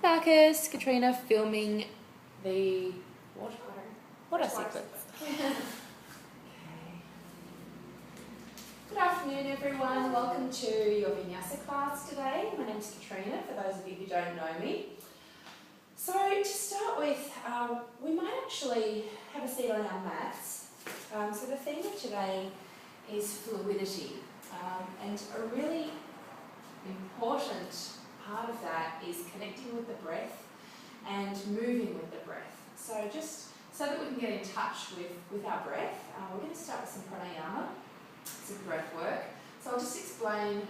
Marcus, Katrina filming the water sequence. Okay. Good afternoon everyone, welcome to your Vinyasa class today. My name is Katrina, for those of you who don't know me. So to start with, we might actually have a seat on our mats. So the theme of today is fluidity, and a really important part of that is connecting with the breath and moving with the breath. So just so that we can get in touch with our breath, we're going to start with some pranayama, some breath work. So I'll just explain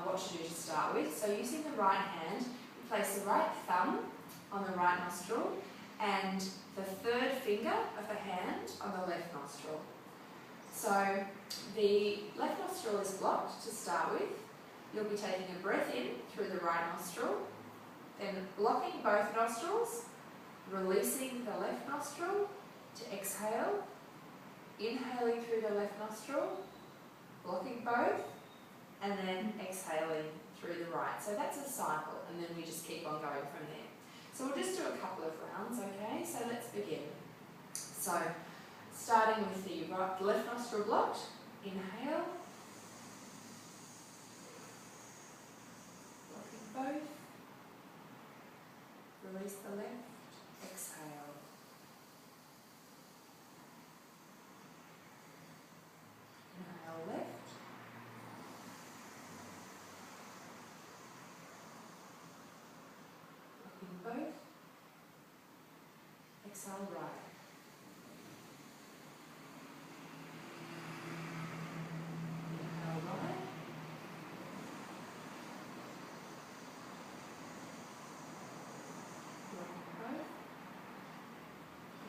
what to do to start with. So using the right hand, you place the right thumb on the right nostril and the third finger of the hand on the left nostril. So the left nostril is blocked to start with. You'll be taking a breath in through the right nostril, then blocking both nostrils, releasing the left nostril to exhale, inhaling through the left nostril, blocking both, and then exhaling through the right. So that's a cycle, and then we just keep on going from there. So we'll just do a couple of rounds, okay? So let's begin. So starting with the left nostril blocked, inhale, blocking both, release the left, exhale. Inhale left, blocking both, exhale right. Inhale right, blocking both,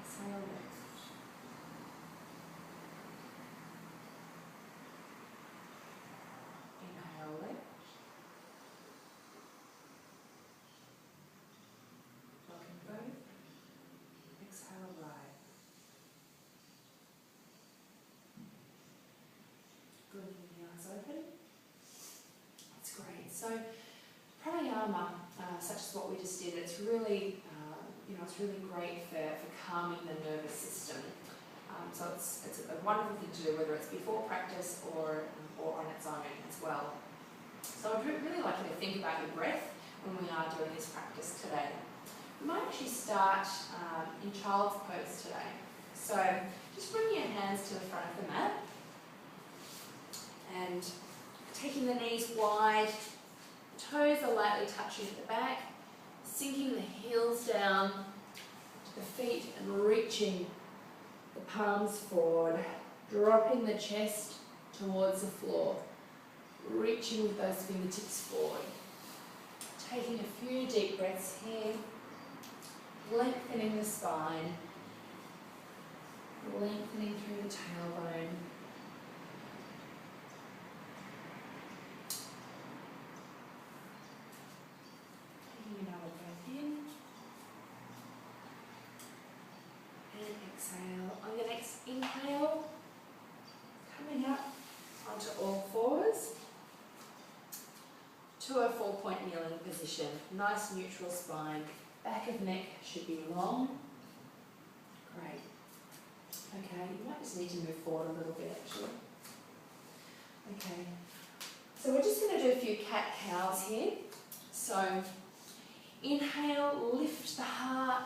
exhale left. Inhale left, blocking both, exhale right. Good, keeping the eyes open. That's great. So pranayama, such as what we just did, it's really, it's really great for calming the nervous system. So it's a wonderful thing to do, whether it's before practice or on its own as well. So I'd really like you to think about your breath when we are doing this practice today. We might actually start in child's pose today. So just bring your hands to the front of the mat and taking the knees wide, toes are lightly touching at the back, sinking the heels down to the feet and reaching the palms forward, dropping the chest towards the floor, reaching with those fingertips forward. Taking a few deep breaths here, lengthening the spine, lengthening through the tailbone. Taking another breath in and exhale. On the next inhale, coming up onto all fours to a 4-point kneeling position. Nice neutral spine. Back of neck should be long. Great. Okay, you might just need to move forward a little bit actually. Okay. So we're just going to do a few cat-cows here. So inhale, lift the heart,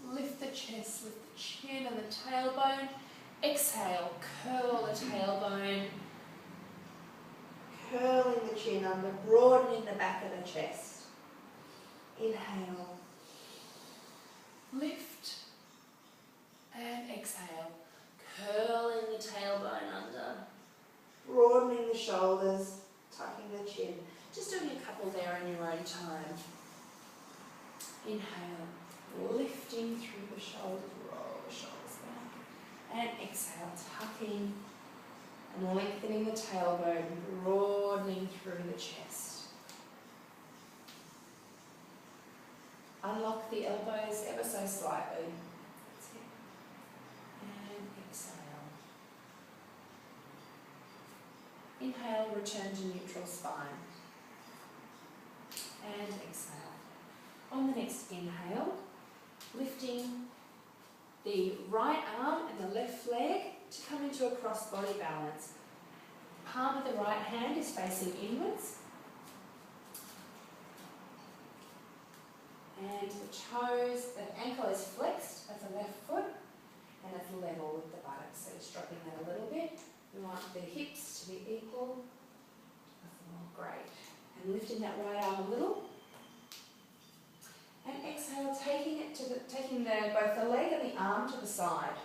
lift the chest, lift the chin and the tailbone. Exhale, curl the tailbone, curling the chin under, broadening the back of the chest. Inhale, lift and exhale, curling the tailbone under, broadening the shoulders, tucking the chin. Just doing a couple there in your own time. Inhale, lifting through the shoulders, roll the shoulders back. And exhale, tucking and lengthening the tailbone, broadening through the chest. Unlock the elbows ever so slightly. That's it. And exhale. Inhale, return to neutral spine. And exhale. On the next inhale, cross body balance. Palm of the right hand is facing inwards. And the toes, the ankle is flexed at the left foot and it's level with the buttocks. So just dropping that a little bit. We want the hips to be equal. Great. And lifting that right arm a little. And exhale, taking both the leg and the arm to the side.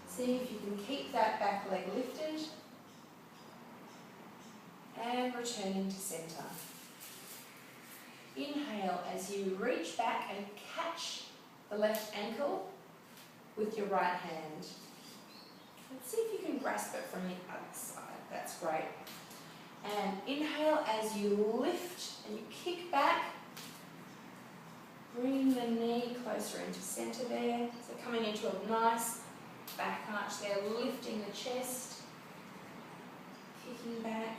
See if you can keep that back leg lifted. And returning to centre. Inhale as you reach back and catch the left ankle with your right hand. Let's see if you can grasp it from the other side. That's great. And inhale as you lift and you kick back. Bring the knee closer into centre there. So coming into a nice back arch there, lifting the chest, kicking back.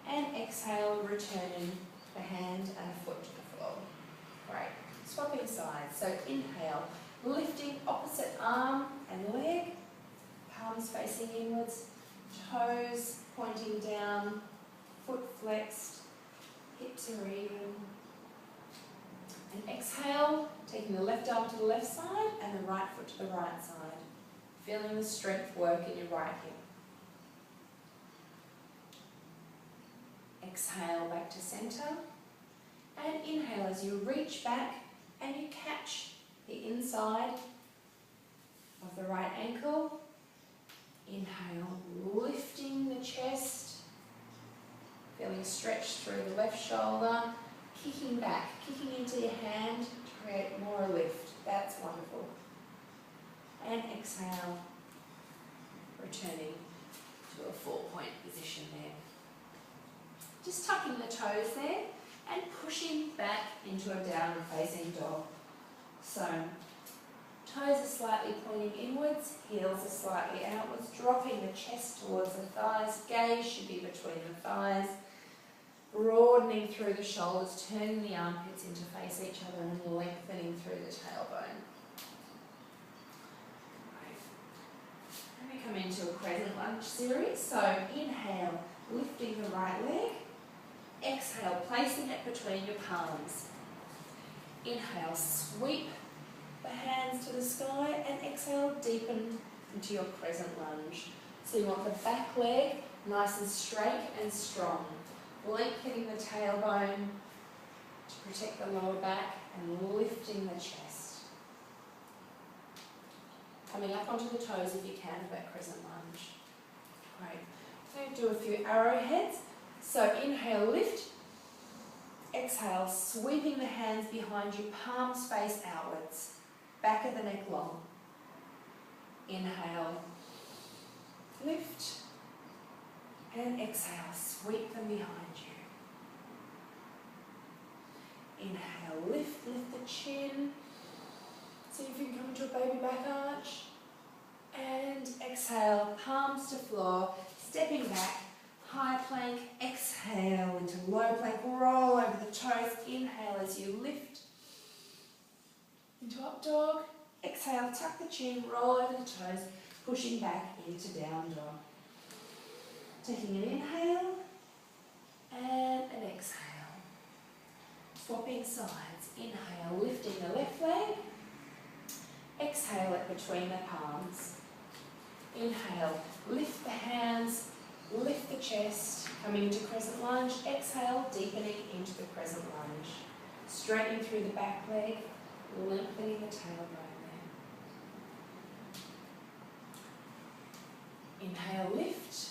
And exhale, returning the hand and the foot to the floor. Great. Swapping sides. So inhale, lifting opposite arm and leg, palms facing inwards, toes pointing down, foot flexed, hips are even. And exhale, taking the left arm to the left side and the right foot to the right side. Feeling the strength work in your right hip. Exhale back to centre. And inhale as you reach back and you catch the inside of the right ankle. Inhale, lifting the chest, feeling stretch through the left shoulder, kicking back, kicking into your hand to create more lift. That's wonderful. And exhale, returning to a 4-point position there. Just tucking the toes there and pushing back into a downward facing dog. So, toes are slightly pointing inwards, heels are slightly outwards, dropping the chest towards the thighs, gaze should be between the thighs, broadening through the shoulders, turning the armpits into face each other and lengthening through the tailbone. Then we come into a crescent lunge series. So inhale, lifting the right leg, exhale, placing it between your palms. Inhale, sweep the hands to the sky and exhale, deepen into your crescent lunge. So you want the back leg nice and straight and strong, lengthening the tailbone to protect the lower back and lifting the chest. Coming up onto the toes if you can for that crescent lunge. Great. So do a few arrowheads. So inhale, lift. Exhale, sweeping the hands behind you, palms face outwards. Back of the neck long. Inhale, lift, and exhale, sweep them behind you. Inhale, lift the chin. See if you can come into a baby back arch. And exhale, palms to floor, stepping back, high plank, exhale into low plank, roll over the toes, inhale as you lift. Into up dog, exhale, tuck the chin, roll over the toes, pushing back into down dog. Taking an inhale and an exhale. Swapping sides, inhale, lifting the left leg, exhale it between the palms. Inhale, lift the hands, lift the chest, coming into crescent lunge, exhale, deepening into the crescent lunge. Straightening through the back leg, lengthening the tailbone there. Inhale, lift,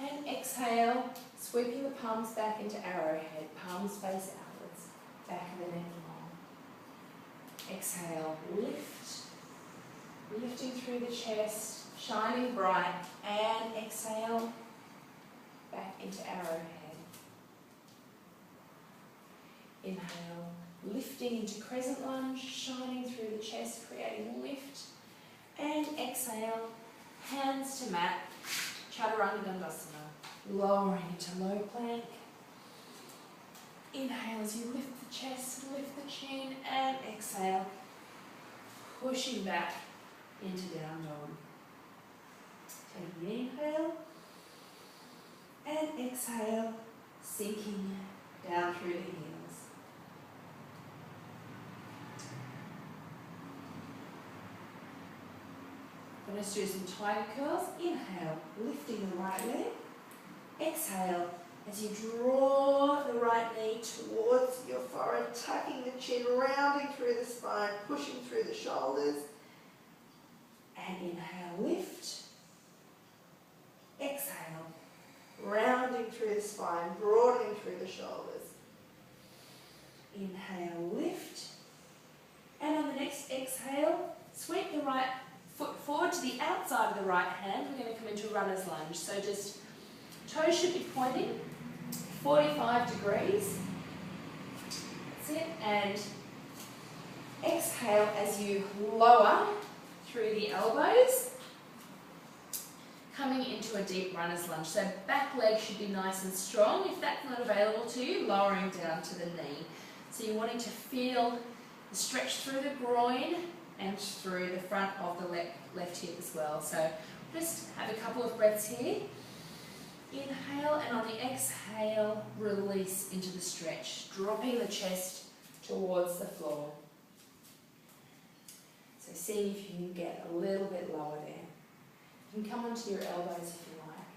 and exhale, sweeping the palms back into arrowhead, palms face outwards, back of the neck long. Exhale, lift, lifting through the chest, shining bright, and exhale, back into arrowhead. Inhale, lifting into crescent lunge, shining through the chest, creating lift. And exhale, hands to mat, Chaturanga Dandasana, lowering into low plank. Inhale as you lift the chest, lift the chin, and exhale, pushing back into down dog. Taking an inhale and exhale, sinking down through the heels. Going to do some tiger curls. Inhale, lifting the right leg. Exhale, as you draw the right knee towards your forehead, tucking the chin, rounding through the spine, pushing through the shoulders. And inhale, lift. Exhale, rounding through the spine, broadening through the shoulders. Inhale, lift. And on the next exhale, sweep the right foot forward to the outside of the right hand. We're going to come into runner's lunge. So just toes should be pointing 45 degrees. That's it. And exhale as you lower through the elbows, coming into a deep runner's lunge. So back leg should be nice and strong. If that's not available to you, lowering down to the knee. So you're wanting to feel the stretch through the groin and through the front of the left hip as well. So just have a couple of breaths here. Inhale, and on the exhale, release into the stretch, dropping the chest towards the floor. So see if you can get a little bit lower there. You can come onto your elbows if you like.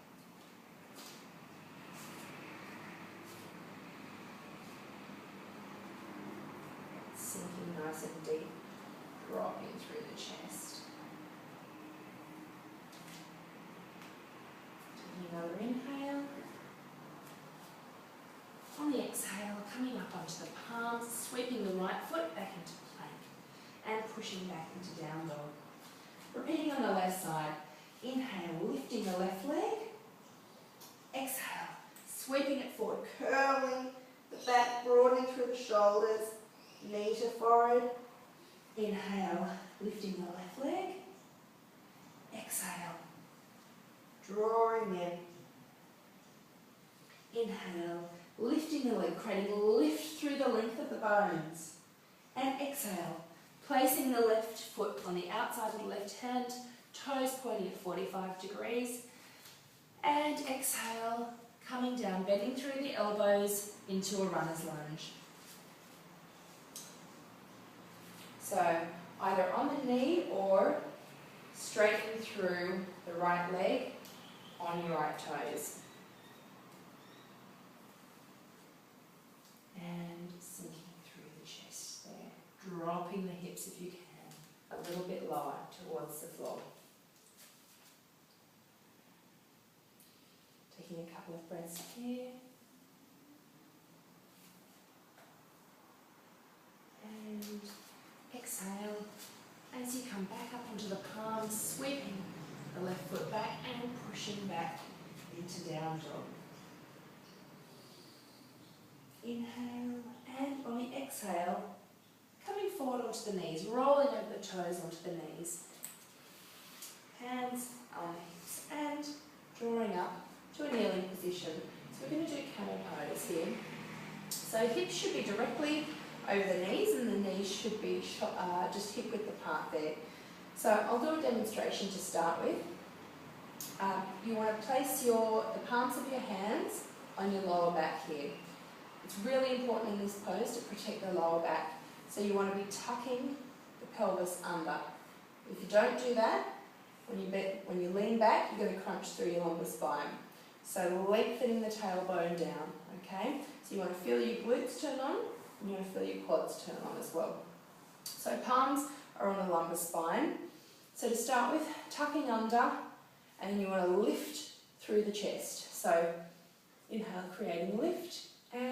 Sinking nice and deep, dropping through the chest. Taking another inhale. On the exhale, coming up onto the palms, sweeping the right foot back into plank and pushing back into down dog. Repeating on the left side. Inhale, lifting the left leg. Exhale, sweeping it forward, curling the back, broadening through the shoulders, knee to forehead. Inhale, lifting the left leg. Exhale, drawing in. Inhale, lifting the leg, creating a lift through the length of the bones. And exhale, placing the left foot on the outside of the left hand, toes pointing at 45 degrees. And exhale, coming down, bending through the elbows into a runner's lunge. So either on the knee or straightening through the right leg on your right toes. And sinking through the chest there. Dropping the hips if you can, a little bit lower towards the floor. Taking a couple of breaths here. And exhale as you come back up onto the palms, sweeping the left foot back and pushing back into down dog. Inhale, and on the exhale, coming forward onto the knees, rolling over the toes onto the knees. Hands on the hips and drawing up to a kneeling position. So we're going to do camel pose here. So hips should be directly over the knees and the knees should be just hip width apart there. So I'll do a demonstration to start with. You want to place the palms of your hands on your lower back here. It's really important in this pose to protect the lower back. So you want to be tucking the pelvis under. If you don't do that, when you lean back, you're going to crunch through your lumbar spine. So lengthening the tailbone down, okay? So you want to feel your glutes turn on, and you want to feel your quads turn on as well. So palms are on the lumbar spine. So to start with, tucking under, and then you want to lift through the chest. So inhale, creating lift.